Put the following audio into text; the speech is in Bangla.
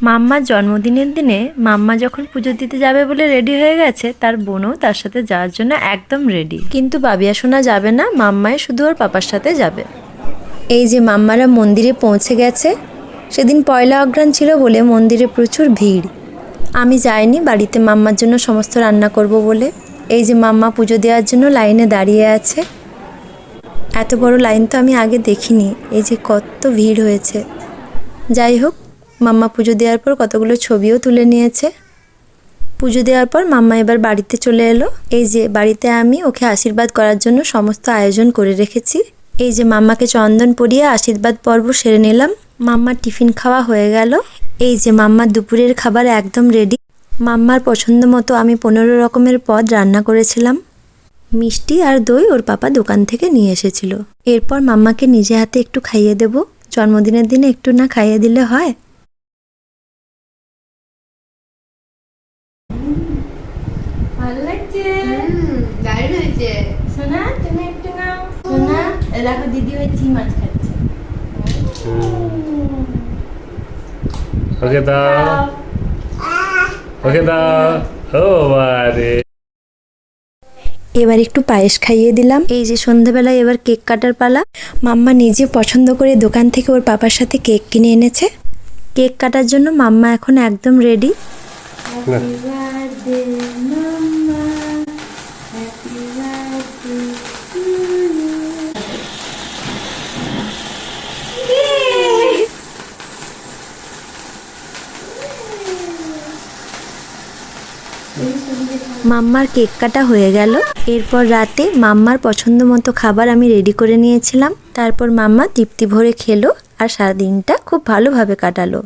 মাম্মার জন্মদিনের দিনে মাম্মা যখন পুজো দিতে যাবে বলে রেডি হয়ে গেছে, তার বোনও তার সাথে যাওয়ার জন্য একদম রেডি। কিন্তু বাবিয়া সোনা যাবে না, মাম্মাই শুধু ওর পাপার সাথে যাবে। এই যে মাম্মারা মন্দিরে পৌঁছে গেছে। সেদিন পয়লা অঘ্রাণ ছিল বলে মন্দিরে প্রচুর ভিড়। আমি যাইনি, বাড়িতে মাম্মার জন্য সমস্ত রান্না করব বলে। এই যে মাম্মা পুজো দেওয়ার জন্য লাইনে দাঁড়িয়ে আছে। এত বড় লাইন তো আমি আগে দেখিনি। এই যে কত ভিড় হয়েছে। যাই হোক, মাম্মা পুজো দেওয়ার পর কতগুলো ছবিও তুলে নিয়েছে। পুজো দেওয়ার পর মাম্মা এবার বাড়িতে চলে এলো। এই যে বাড়িতে আমি ওকে আশীর্বাদ করার জন্য সমস্ত আয়োজন করে রেখেছি। এই যে মাম্মাকে চন্দন পরিয়ে আশীর্বাদ পর্ব সেরে নিলাম। মাম্মার টিফিন খাওয়া হয়ে গেল। এই যে মাম্মার দুপুরের খাবার একদম রেডি। মাম্মার পছন্দ মতো আমি 15 রকমের পদ রান্না করেছিলাম। মিষ্টি আর দই ওর পাপা দোকান থেকে নিয়ে এসেছিল। এরপর মাম্মাকে নিজে হাতে একটু খাইয়ে দেব। জন্মদিনের দিনে একটু না খাইয়ে দিলে হয়? ভালো লাগছে, দারুণ হয়েছে। সোনা তুমি একটু নাও। সোনা দেখো, দিদি ওই চিংড়ি মাছ খাচ্ছে। ওকে দাও, ওকে দাও। ও বারে, এবার একটু পায়েস খাইয়ে দিলাম। এই যে সন্ধ্যাবেলায় এবার কেক কাটার পালা। মাম্মা নিজে পছন্দ করে দোকান থেকে ওর পাপার সাথে কেক কিনে এনেছে। কেক কাটার জন্য মাম্মা এখন একদম রেডি। মাম্মার কেক কাটা হয়ে গেল। এরপর রাতে মাম্মার পছন্দ মতো খাবার আমি রেডি করে নিয়েছিলাম। তারপর মাম্মা তৃপ্তি ভরে খেলো আর সারাদিনটা খুব ভালোভাবে কাটালো।